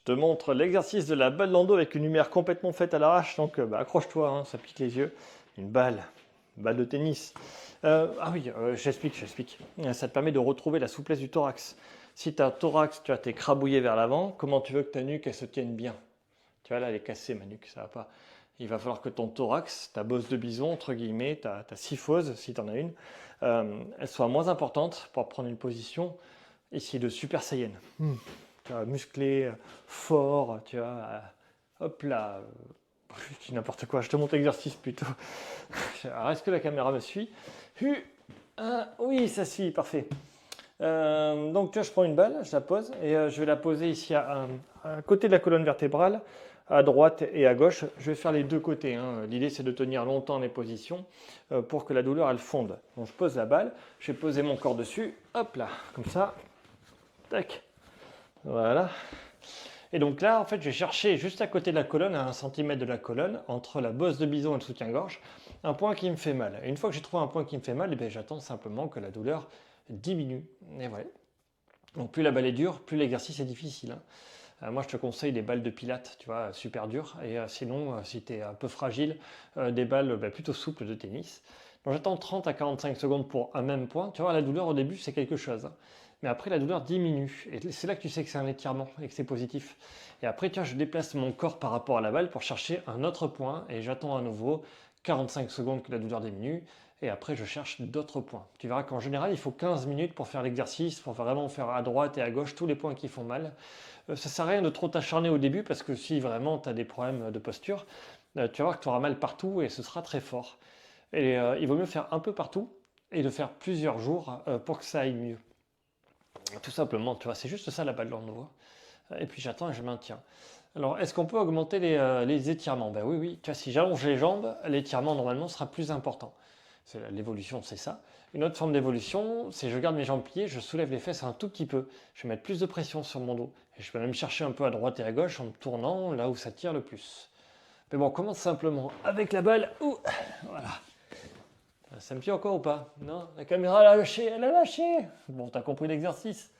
te montre l'exercice de la balle dans le dos avec une lumière complètement faite à l'arrache, donc accroche-toi, hein, ça pique les yeux. Une balle de tennis. Ah oui, j'explique. Ça te permet de retrouver la souplesse du thorax. Si tu as un thorax, tu as tes crabouillé vers l'avant, comment tu veux que ta nuque elle se tienne bien? Tu vois là, elle est cassée ma nuque, ça va pas. Il va falloir que ton thorax, ta bosse de bison, entre guillemets, ta syphose, si tu en as une, elle soit moins importante pour prendre une position ici de super saiyan. Tu vois, musclé, fort, tu vois, hop là, je dis n'importe quoi, je te montre l'exercice plutôt. Alors, est-ce que la caméra me suit? Oui, ça suit, parfait. Donc, tu vois, je prends une balle, je la pose et je vais la poser ici à côté de la colonne vertébrale, à droite et à gauche. Je vais faire les deux côtés, hein. L'idée, c'est de tenir longtemps les positions pour que la douleur, elle fonde. Donc, je pose la balle, je vais poser mon corps dessus, hop là, comme ça, tac, voilà. Et donc là, en fait, je vais chercher juste à côté de la colonne, à 1 cm de la colonne, entre la bosse de bison et le soutien-gorge, un point qui me fait mal. Et une fois que j'ai trouvé un point qui me fait mal, eh j'attends simplement que la douleur diminue. Et voilà. Donc plus la balle est dure, plus l'exercice est difficile, hein. Moi, je te conseille des balles de pilates, tu vois, super dures. Et sinon, si tu es un peu fragile, des balles plutôt souples de tennis. Donc j'attends 30 à 45 secondes pour un même point. Tu vois, la douleur au début, c'est quelque chose, hein. Mais après, la douleur diminue. Et c'est là que tu sais que c'est un étirement et que c'est positif. Et après, tu vois, je déplace mon corps par rapport à la balle pour chercher un autre point. Et j'attends à nouveau 45 secondes que la douleur diminue. Et après, je cherche d'autres points. Tu verras qu'en général, il faut 15 minutes pour faire l'exercice, pour vraiment faire à droite et à gauche tous les points qui font mal. Ça sert à rien de trop t'acharner au début parce que si vraiment tu as des problèmes de posture, tu vas voir que tu auras mal partout et ce sera très fort. Et il vaut mieux faire un peu partout et le faire plusieurs jours pour que ça aille mieux. Tout simplement, tu vois, c'est juste ça la balle dans le doigt. Et puis j'attends et je maintiens. Alors, est-ce qu'on peut augmenter les étirements? Ben oui, oui. Tu vois, si j'allonge les jambes, l'étirement normalement sera plus important. L'évolution, c'est ça. Une autre forme d'évolution, c'est je garde mes jambes pliées, je soulève les fesses un tout petit peu. Je vais mettre plus de pression sur mon dos. Et je peux même chercher un peu à droite et à gauche en me tournant là où ça tire le plus. Mais bon, on commence simplement avec la balle. Ouh, voilà. Ça me tue encore ou pas? Non, la caméra elle a lâché, elle a lâché. Bon, t'as compris l'exercice.